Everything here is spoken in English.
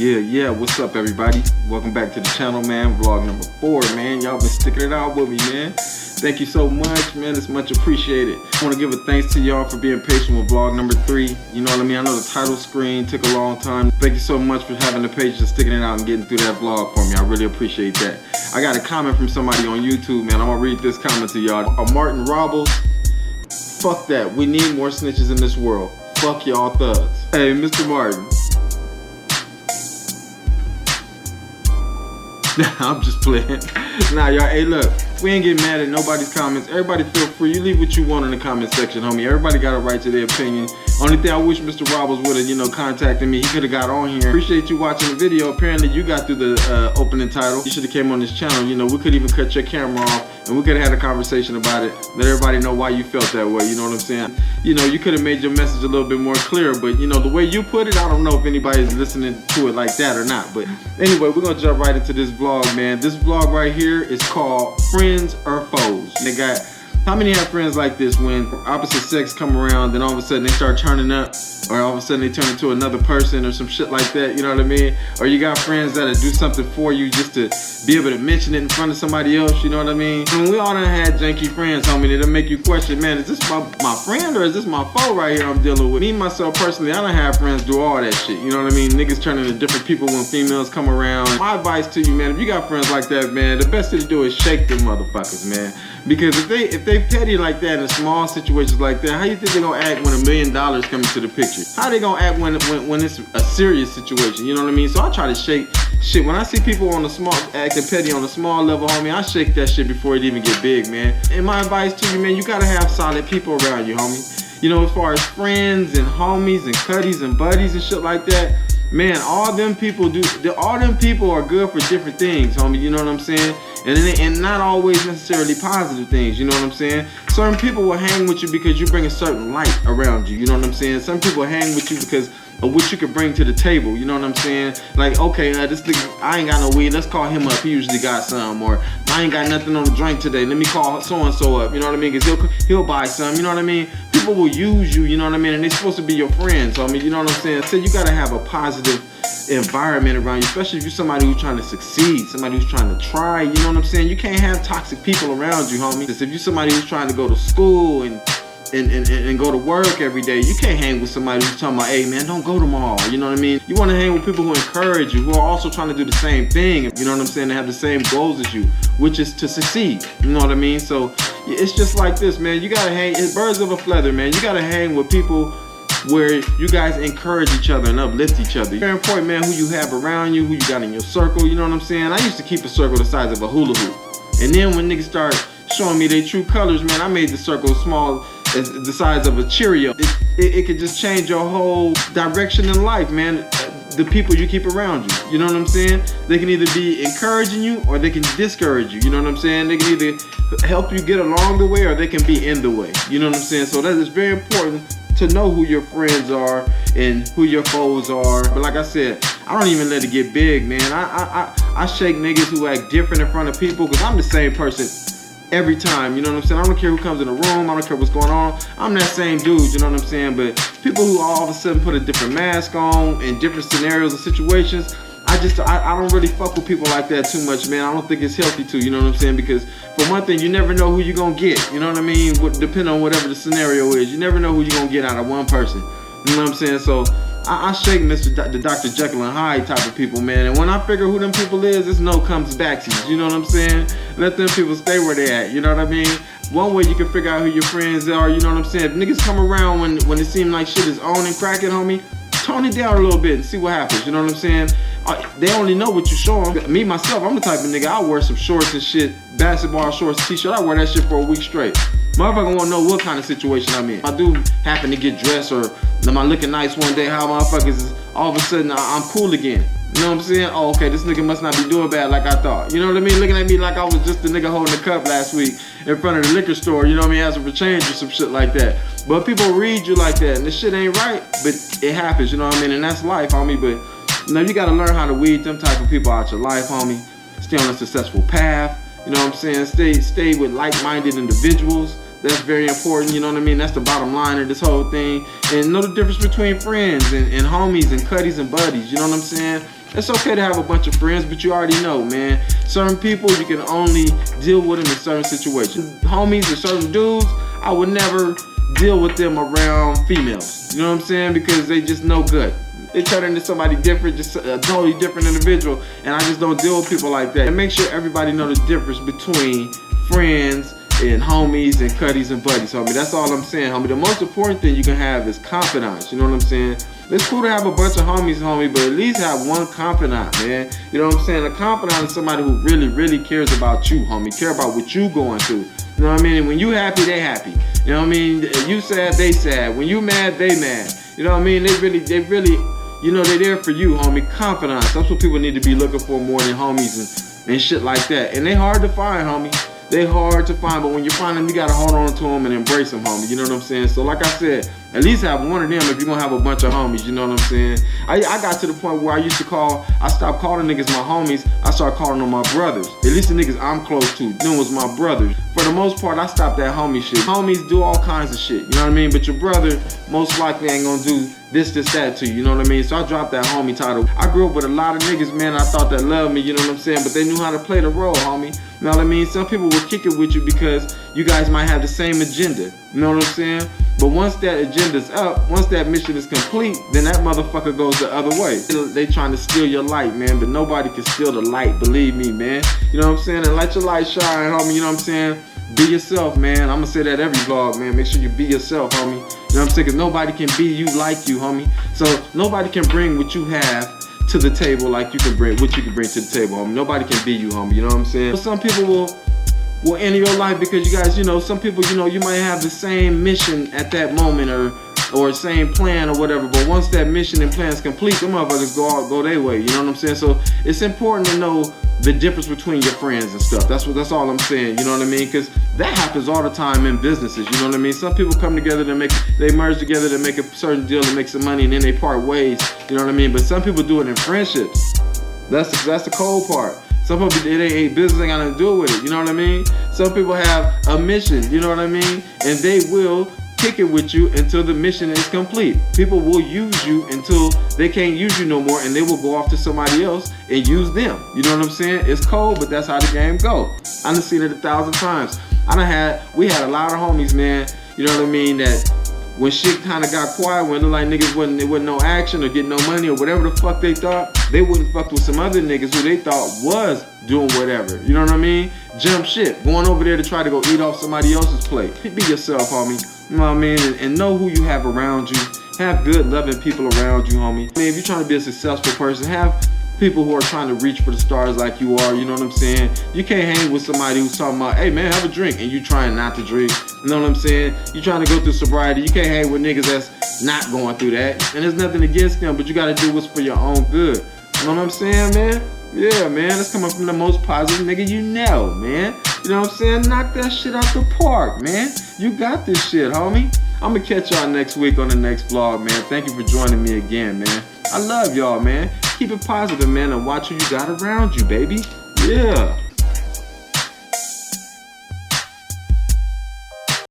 Yeah, what's up everybody? Welcome back to the channel, man. Vlog number 4, man. Y'all been sticking it out with me, man. Thank you so much, man. It's much appreciated. I want to give a thanks to y'all for being patient with vlog number 3. You know what I mean? I know the title screen took a long time. Thank you so much for having the patience and sticking it out and getting through that vlog for me. I really appreciate that. I got a comment from somebody on YouTube, man. I'm gonna read this comment to y'all. Martin Robles, fuck that. We need more snitches in this world. Fuck y'all thugs. Hey, Mr. Martin. I'm just playing. Nah, y'all, hey, look, we ain't getting mad at nobody's comments. Everybody feel free. You leave what you want in the comment section, homie. Everybody got a right to their opinion. Only thing I wish Mr. Robles would have, contacted me. He could have got on here. Appreciate you watching the video. Apparently, you got through the opening title. You should have came on this channel. We could even cut your camera off, and we could have had a conversation about it. Let everybody know why you felt that way. You know what I'm saying? You could have made your message a little bit more clear, but the way you put it, I don't know if anybody's listening to it like that or not. But anyway, we're gonna jump right into this vlog, man. This vlog right here is called Friends or Foes. They got, how many have friends like this when opposite sex come around, then all of a sudden they start turning up, or all of a sudden they turn into another person or some shit like that, you know what I mean? Or you got friends that'll do something for you just to be able to mention it in front of somebody else, you know what I mean? We all done had janky friends, homie, that'll make you question, man, is this my friend or is this my foe right here I'm dealing with? Me, myself, personally, I done have friends do all that shit, you know what I mean? Niggas turn into different people when females come around. My advice to you, man, if you got friends like that, man, the best thing to do is shake them motherfuckers, man. Because if they petty like that in small situations like that, how you think they gonna act when $1 million come into the picture? How they gonna act when it's a serious situation? You know what I mean? So I try to shake shit. When I see people on the small acting petty on a small level, homie, I shake that shit before it even get big, man. And my advice to you, man, you gotta have solid people around you, homie. As far as friends and homies and cuddies and buddies and shit like that, man, all them people are good for different things, homie. You know what I'm saying? And not always necessarily positive things, you know what I'm saying? Certain people will hang with you because you bring a certain light around you, you know what I'm saying? Some people hang with you because of what you can bring to the table, you know what I'm saying? Like, okay, this nigga, I ain't got no weed, let's call him up, he usually got some. Or I ain't got nothing on the drink today, let me call so-and-so up, you know what I mean? Because he'll buy some, you know what I mean? People will use you, you know what I mean? And they're supposed to be your friends, homie, you know what I'm saying? So you gotta have a positive environment around you, especially if you're somebody who's trying to succeed, somebody who's trying to try, you know what I'm saying? You can't have toxic people around you, homie. If you're somebody who's trying to go to school and go to work every day, you can't hang with somebody who's talking about, hey man, don't go tomorrow, you know what I mean? You want to hang with people who encourage you, who are also trying to do the same thing, you know what I'm saying? They have the same goals as you, which is to succeed, you know what I mean? So it's just like this, man. You gotta hang, it's birds of a feather, man. You gotta hang with people where you guys encourage each other and uplift each other. Very important, man, who you have around you, who you got in your circle, you know what I'm saying? I used to keep a circle the size of a hula hoop. And then when niggas start showing me their true colors, man, I made the circle small as the size of a Cheerio. It could just change your whole direction in life, man. The people you keep around you, you know what I'm saying? They can either be encouraging you or they can discourage you, you know what I'm saying? They can either help you get along the way or they can be in the way, you know what I'm saying? So that is very important to know who your friends are and who your foes are. But like I said, I don't even let it get big, man. I shake niggas who act different in front of people because I'm the same person every time, you know what I'm saying? I don't care who comes in the room, I don't care what's going on. I'm that same dude, you know what I'm saying? But people who all of a sudden put a different mask on in different scenarios and situations, I don't really fuck with people like that too much, man. I don't think it's healthy to, you know what I'm saying? Because for one thing, you never know who you're gonna get, you know what I mean? Depending on whatever the scenario is, you never know who you're gonna get out of one person, you know what I'm saying? So I shake the Dr. Jekyll and Hyde type of people, man. And when I figure who them people is, it's no comes backsies, you know what I'm saying? Let them people stay where they at, you know what I mean? One way you can figure out who your friends are, you know what I'm saying? If niggas come around when it seems like shit is on and cracking, homie, tone it down a little bit and see what happens, you know what I'm saying? They only know what you show them. Me, myself, I'm the type of nigga, I wear some shorts and shit, basketball shorts, t-shirt, I wear that shit for a week straight. Motherfucker wanna know what kind of situation I'm in. I do happen to get dressed or am I looking nice one day, how motherfuckers is all of a sudden I'm cool again. You know what I'm saying? Oh, okay, this nigga must not be doing bad like I thought. You know what I mean? Looking at me like I was just the nigga holding the cup last week in front of the liquor store, you know what I mean? Asking for change or some shit like that. But people read you like that and this shit ain't right, but it happens, you know what I mean? And that's life, homie. But you gotta learn how to weed them type of people out your life, homie. Stay on a successful path, you know what I'm saying? Stay with like-minded individuals That's very important, you know what I mean? That's the bottom line of this whole thing. And know the difference between friends and homies and cuddies and buddies, you know what I'm saying? It's okay to have a bunch of friends, but you already know, man. Certain people, you can only deal with them in certain situations. Homies or certain dudes, I would never deal with them around females. You know what I'm saying? Because they just no good. They turn into somebody different, just a totally different individual. And I just don't deal with people like that. And make sure everybody know the difference between friends and homies and cuddies and buddies, homie. That's all I'm saying, homie. The most important thing you can have is confidants. You know what I'm saying? It's cool to have a bunch of homies, homie, but at least have one confidant, man. You know what I'm saying? A confidant is somebody who really, really cares about you, homie. Care about what you going through. You know what I mean? And when you happy, they happy. You know what I mean? You sad, they sad. When you mad, they mad. You know what I mean? They really, you know, they're there for you, homie. Confidants. That's what people need to be looking for more than homies and shit like that. And they hard to find, homie. They hard to find, but when you find them, you gotta hold on to them and embrace them, homie. You know what I'm saying? So like I said, at least have one of them if you're gonna have a bunch of homies, you know what I'm saying? I got to the point where I stopped calling niggas my homies, I started calling them my brothers. At least the niggas I'm close to, them was my brothers. For the most part, I stopped that homie shit. Homies do all kinds of shit, you know what I mean? But your brother most likely ain't gonna do this, that to you, you know what I mean? So I dropped that homie title. I grew up with a lot of niggas, man, I thought that loved me, you know what I'm saying? But they knew how to play the role, homie. You know what I mean? Some people will kick it with you because you guys might have the same agenda, you know what I'm saying? But once that agenda's up, once that mission is complete, then that motherfucker goes the other way. They trying to steal your light, man, but nobody can steal the light, believe me, man. You know what I'm saying? And let your light shine, homie, you know what I'm saying? Be yourself, man. I'm gonna say that every vlog, man. Make sure you be yourself, homie. You know what I'm saying? Because nobody can be you like you, homie. So nobody can bring what you have to the table like you can bring what you can bring to the table, homie. Nobody can be you, homie. You know what I'm saying? Some people will end your life because you guys, you know, some people, you know, you might have the same mission at that moment or same plan or whatever, but once that mission and plan is complete, the motherfuckers go their way, you know what I'm saying? So it's important to know the difference between your friends and stuff. That's all I'm saying, you know what I mean? Because that happens all the time in businesses, you know what I mean? Some people come together they merge together to make a certain deal to make some money and then they part ways, you know what I mean? But some people do it in friendships. That's the cold part. Some people, it ain't business, ain't got nothing to do with it, you know what I mean? Some people have a mission, you know what I mean? And they will kick it with you until the mission is complete. People will use you until they can't use you no more and they will go off to somebody else and use them. You know what I'm saying? It's cold, but that's how the game go. I done seen it 1,000 times. We had a lot of homies, man, you know what I mean, that when shit kind of got quiet, when like niggas wasn't no action or getting no money or whatever the fuck they thought, they wouldn't fuck with some other niggas who they thought was doing whatever. You know what I mean? Jump shit, going over there to try to go eat off somebody else's plate. Be yourself, homie. You know what I mean? And know who you have around you. Have good, loving people around you, homie. I mean, if you're trying to be a successful person, have people who are trying to reach for the stars like you are, you know what I'm saying? You can't hang with somebody who's talking about, hey man, have a drink, and you trying not to drink. You know what I'm saying? You trying to go through sobriety, you can't hang with niggas that's not going through that. And there's nothing against them, but you gotta do what's for your own good. You know what I'm saying, man? Yeah, man, that's coming from the most positive nigga you know, man. You know what I'm saying? Knock that shit out the park, man. You got this shit, homie. I'm gonna catch y'all next week on the next vlog, man. Thank you for joining me again, man. I love y'all, man. Keep it positive, man, and watch who you got around you, baby. Yeah.